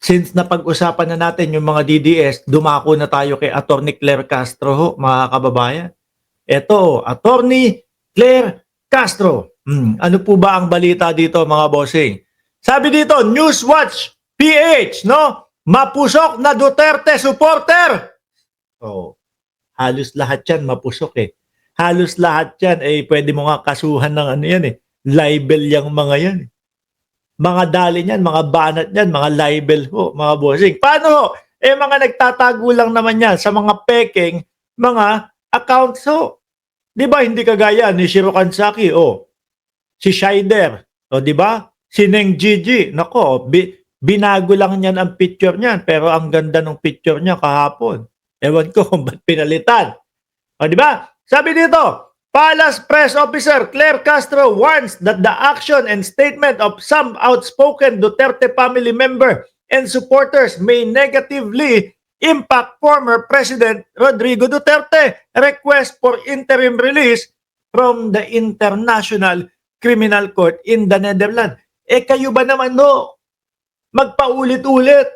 since napag-usapan na natin yung mga DDS, dumako na tayo kay Attorney Claire Castro ho, mga kababayan. Ito, Attorney Claire Castro. Ano po ba ang balita dito, mga bossing? Sabi dito, Newswatch PH, no? Mapusok na Duterte supporter. Oh, halos lahat yan mapusok eh. Halos lahat yan eh pwede mo nga kasuhan ng ano yan eh. Libel yung mga yan eh. Mga dali niyan, mga banat niyan, mga libel ho, mga bossing. Paano ho? Eh mga nagtatago lang naman yan sa mga peking, mga accounts ho. Di ba hindi kagaya ni Shiro Kansaki o si Scheider, o di ba? Si Neng Gigi, nako, binago lang niyan ang picture niyan, pero ang ganda ng picture niya kahapon. Ewan ko kung ba't pinalitan. O di ba? Sabi dito, Palace Press Officer Claire Castro warns that the action and statement of some outspoken Duterte family member and supporters may negatively impact former President Rodrigo Duterte request for interim release from the International Criminal Court in the Netherlands. Eh kayo ba naman no, magpaulit-ulit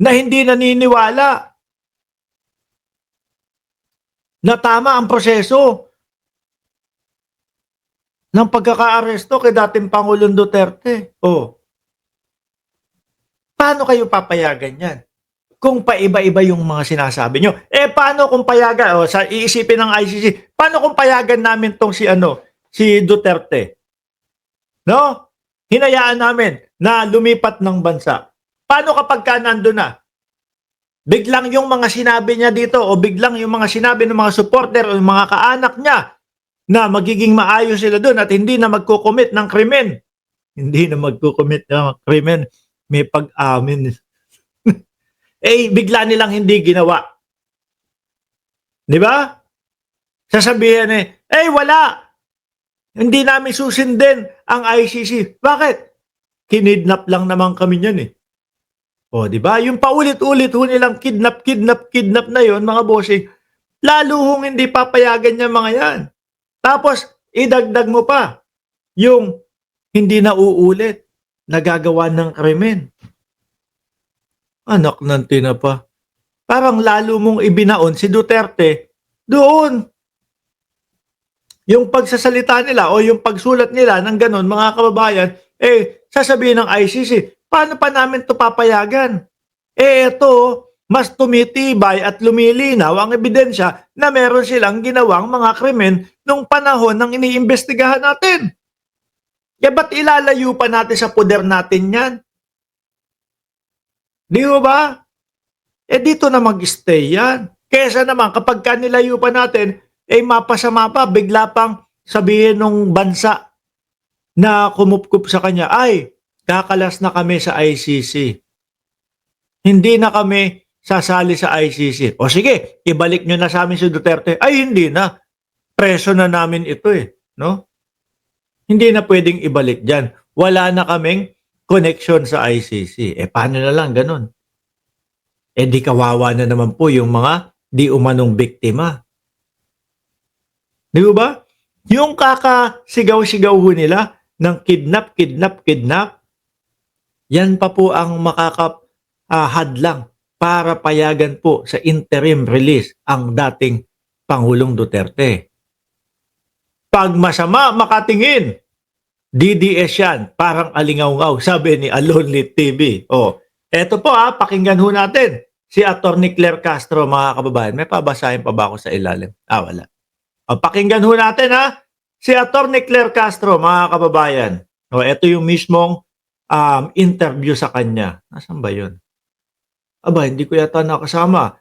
na hindi naniniwala na tama ang proseso ng pagkaka-aresto kay dating Pangulong Duterte. Oh. Paano kayo papayagan yan? Kung paiba-iba yung mga sinasabi nyo. Eh, paano kung payagan? O, sa iisipin ng ICC, paano kung payagan namin tong si Duterte? No? Hinayaan namin na lumipat ng bansa. Paano kapag ka nandun na? Biglang yung mga sinabi niya dito o biglang yung mga sinabi ng mga supporter o mga kaanak niya na magiging maayos sila doon at hindi na magkukomit ng krimen. Hindi na magkukomit ng krimen. May pag-amin. Eh, bigla nilang hindi ginawa. Di ba? Sasabihin wala. Hindi namin susundin ang ICC. Bakit? Kinidnap lang naman kami niyan eh. O, di ba? Yung paulit-ulit ho nilang kidnap na yon mga bossing, lalo hong hindi papayagan niya mga yan. Tapos, idagdag mo pa yung hindi na uulit nagagawa ng krimen. Anak ng tinapa. Parang lalo mong ibinaon si Duterte doon. Yung pagsasalita nila o yung pagsulat nila ng ganon, mga kababayan, sasabihin ng ICC, paano pa namin ito papayagan? Ito, mas tumitibay at lumilinaw ang ebidensya na meron silang ginawang mga krimen nung panahon ng iniimbestigahan natin. Ba't ilalayo pa natin sa poder natin yan? Di ba? Dito na mag-stay yan. Kesa naman, kapag nilayo pa natin, mapasama pa, bigla pang sabihin ng bansa na kumupkup sa kanya, kakalas na kami sa ICC. Hindi na kami sasali sa ICC. O sige, ibalik nyo na sa amin si Duterte. Hindi na. Preso na namin ito no? Hindi na pwedeng ibalik dyan. Wala na kaming connection sa ICC. Paano na lang ganun? Di kawawa na naman po yung mga di umanong biktima. Di ba? Yung kakasigaw-sigaw nila ng kidnap, yan pa po ang makakahadlang para payagan po sa interim release ang dating Pangulong Duterte. Pag masama makatingin, DDS yan, parang alingaw-ngaw, sabi ni Alonlit TV. Eto po pakinggan ho natin si Attorney Claire Castro, mga kababayan. May pabasahin pa ba ako sa ilalim? Wala. Pakinggan ho natin si Attorney Claire Castro, mga kababayan. Ito yung mismong interview sa kanya. Nasaan ba yun? Hindi ko yata nakasama.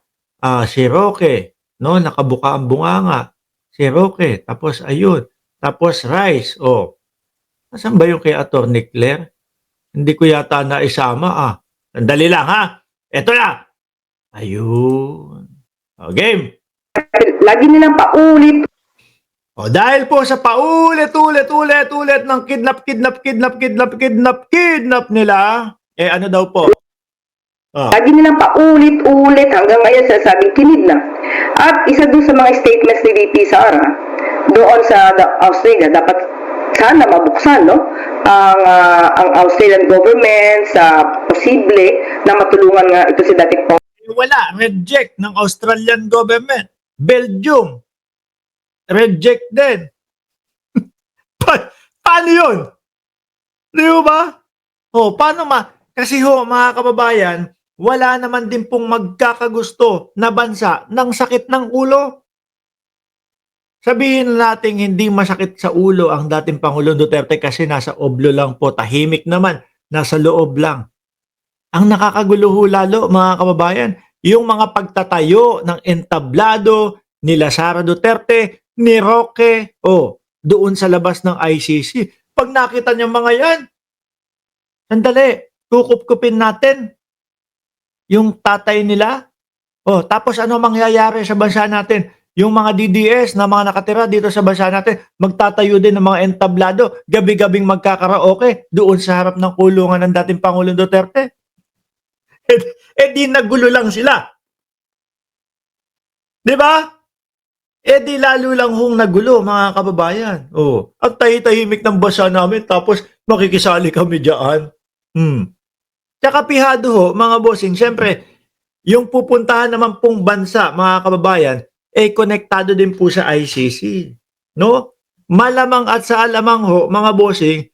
Si Roque, no? Nakabuka ang bunganga. Si Roque, tapos ayun. Tapos Rice, nasaan ba yung kay Attorney Claire? Hindi ko yata naisama, Sandali lang, Ito na. Ayun. Game. Lagi nilang paulit. Dahil po sa paulit-ulit ng kidnap nila, ano daw po? Lagi nilang paulit-ulit hanggang ngayon sasabing kinidnap. At isa doon sa mga statements ni VP Sara, doon sa Australia, dapat sana mabuksan, no? ang Australian government sa posible na matulungan nga ito si dating Wala, reject ng Australian government. Belgium, reject din. Paano yun? Di ba? Paano kasi mga kababayan, wala naman din pong magkakagusto na bansa ng sakit ng ulo. Sabihin natin hindi masakit sa ulo ang dating Pangulong Duterte kasi nasa oblo lang po, tahimik naman, nasa loob lang. Ang nakakagulo ho lalo mga kababayan, yung mga pagtatayo ng entablado nila Sara Duterte, ni Roque, doon sa labas ng ICC. Pag nakita niyo mga yan, sandali, kukup-kupin natin yung tatay nila. Tapos ano mangyayari sa bansa natin? Yung mga DDS na mga nakatira dito sa bansa natin, magtatayo din ng mga entablado, gabi-gabing magkakaraoke doon sa harap ng kulungan ng dating Pangulong Duterte. Di nagulo lang sila. Di ba? Di lalo lang hong nagulo, mga kababayan. Ang tahimik ng bansa namin, tapos makikisali kami dyan. Tsaka pihado ho, mga bossing, syempre, yung pupuntahan naman pong bansa, mga kababayan, konektado din po sa ICC. No? Malamang at sa alamang ho, mga bossing,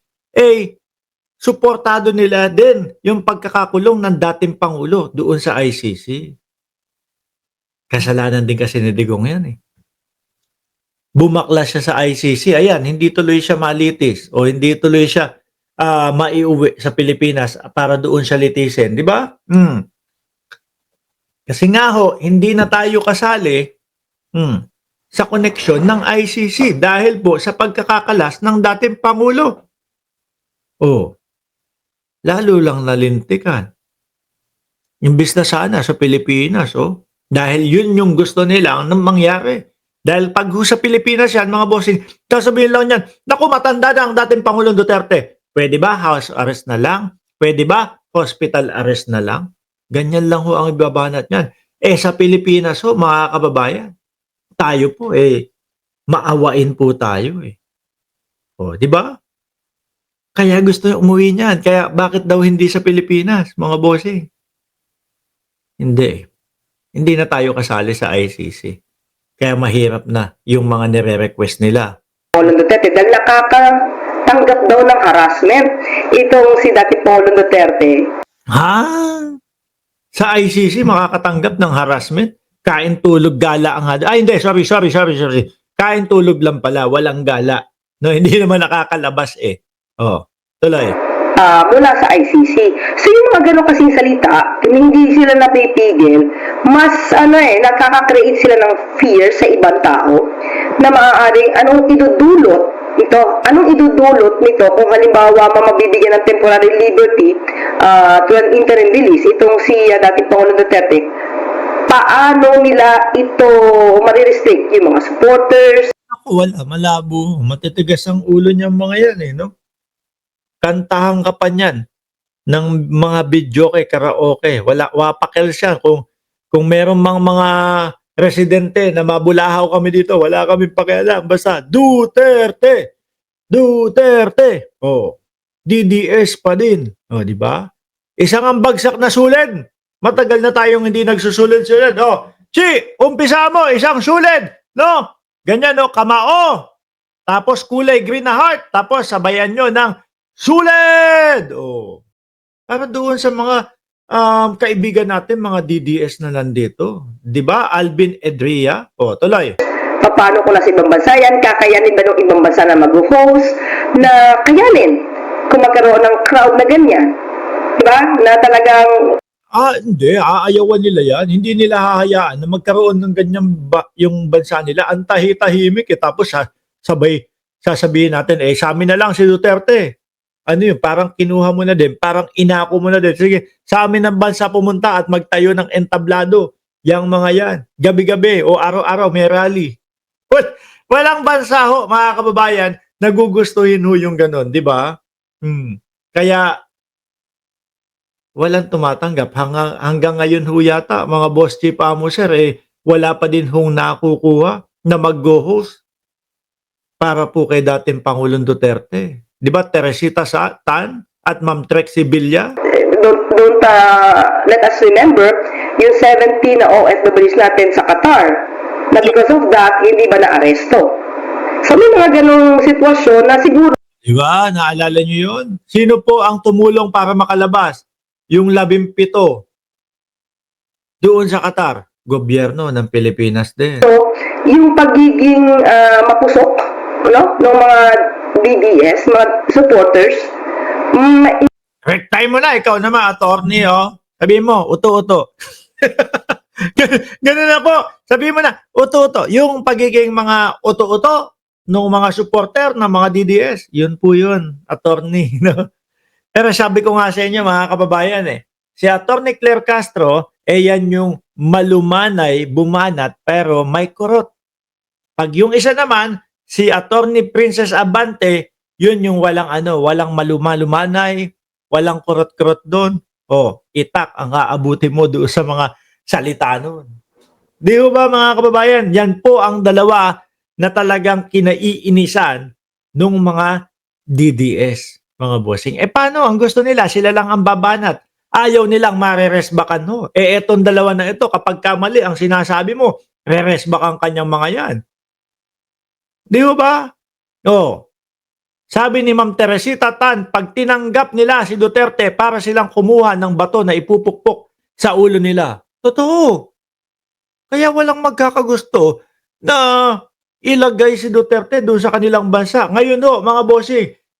suportado nila din yung pagkakakulong ng dating Pangulo doon sa ICC. Kasalanan din kasi ni Digong yan Bumaklas siya sa ICC, ayan, hindi tuloy siya malitis o hindi tuloy siya maiuwi sa Pilipinas para doon siya litisin, di ba? Kasi nga ho, hindi na tayo kasali sa koneksyon ng ICC dahil po sa pagkakakalas ng dating Pangulo. Lalo lang nalintikan. Imbis na sana sa Pilipinas, dahil yun yung gusto nilang nang mangyari. Dahil pag sa Pilipinas yan, mga bossing, sasabihin lang yan, naku, matanda na ang dating Pangulong Duterte. Pwede ba house arrest na lang? Pwede ba hospital arrest na lang? Ganyan lang ho ang ibabanat niyan. Sa Pilipinas mga kababayan, tayo po maawain po tayo di ba? Kaya gusto niya umuwi niyan. Kaya bakit daw hindi sa Pilipinas, mga bossing? Hindi. Hindi na tayo kasali sa ICC. Kaya mahirap na yung mga nire-request nila. Pangulong Duterte dahil nakakatanggap daw ng harassment itong si dating Pangulong Duterte. Sa ICC makakatanggap ng harassment? Kain, tulog, gala ang hindi, sorry. Kain, tulog lang pala, walang gala. No, hindi naman nakakalabas tuloy. Mula sa ICC. So yung mga ganun kasing salita, hindi sila napipigil, mas nakaka-create sila ng fear sa ibang tao na maaaring anong idudulot nito kung halimbawa mabibigyan ng temporary liberty to an interim release itong si dating Pangulong Duterte. Paano nila ito marirestrict yung mga supporters? Wala, malabo. Matitigas ang ulo niyang mga yan no? Kantahan ka pa niyan ng mga video kay karaoke. Wapakel siya kung meron mga residente na mabulahaw kami dito, wala kaming pakialam. Basta Duterte. DDS pa din. Di ba? Isang ang bagsak na sulid. Matagal na tayong hindi nagsusulid-sulid. Umpisa mo, isang sulid. No? Ganyan, kamao. Tapos kulay green na heart. Tapos sabayan nyo ng sulid! Para doon sa mga kaibigan natin, mga DDS na nandito. Di ba? Alvin Edria. Tuloy. Paano kung nasa ibang bansa yan? Kakayanin ba ng ibang bansa na mag-host? Na kayanin kung magkaroon ng crowd na ganyan? Di ba? Na talagang hindi. Aayawan nila yan. Hindi nila hahayaan na magkaroon ng ganyan yung bansa nila. Ang tahitahimik tapos sasabihin natin, sa amin na lang si Duterte. Parang kinuha mo na din, parang inako mo na din. Sige, sa amin ng bansa pumunta at magtayo ng entablado. Yang mga yan, gabi-gabi o araw-araw may rally. Walang bansa mga kababayan, nagugustuhin yung ganon, di ba? Kaya, walang tumatanggap. Hanggang ngayon yata, mga boss chief amuser, wala pa din nakukuha na mag-go-host para po kay dating Pangulong Duterte. Di ba, Teresita Tan at Ma'am Trexie Villa? Don't let us remember yung 70 na OFWs natin sa Qatar na because of that, hindi ba na-aresto? So may mga ganong sitwasyon na siguro Di ba? Naalala nyo yun? Sino po ang tumulong para makalabas? Yung 17 doon sa Qatar. Gobyerno ng Pilipinas din. yung pagiging mapusok no, ng mga DDS, mga supporters, Correct time mo na, ikaw naman, attorney, oh. Sabihin mo, uto-uto. Ganun na po. Sabihin mo na, uto-uto. Yung pagiging mga uto-uto ng mga supporter ng mga DDS, yun po yun, attorney. No? Pero sabi ko nga sa inyo, mga kababayan, si Attorney Claire Castro, yan yung malumanay, bumanat, pero may kurot. Pag yung isa naman, si Attorney Princess Abante, yun yung walang malumanay, walang kurot-kurot doon. Itak ang aabuti mo doon sa mga salita noon. Di ba mga kababayan? Yan po ang dalawa na talagang kinaiinisan nung mga DDS, mga bossing. Paano? Ang gusto nila, sila lang ang babanat. Ayaw nilang mareresbakan ho. Etong dalawa na ito, kapag kamali ang sinasabi mo, reresbakan kanyang mga yan. Di ba? Sabi ni Ma'am Teresita Tan, pag tinanggap nila si Duterte para silang kumuha ng bato na ipupukpok sa ulo nila. Totoo. Kaya walang magkakagusto na ilagay si Duterte doon sa kanilang bansa. Ngayon mga bossing,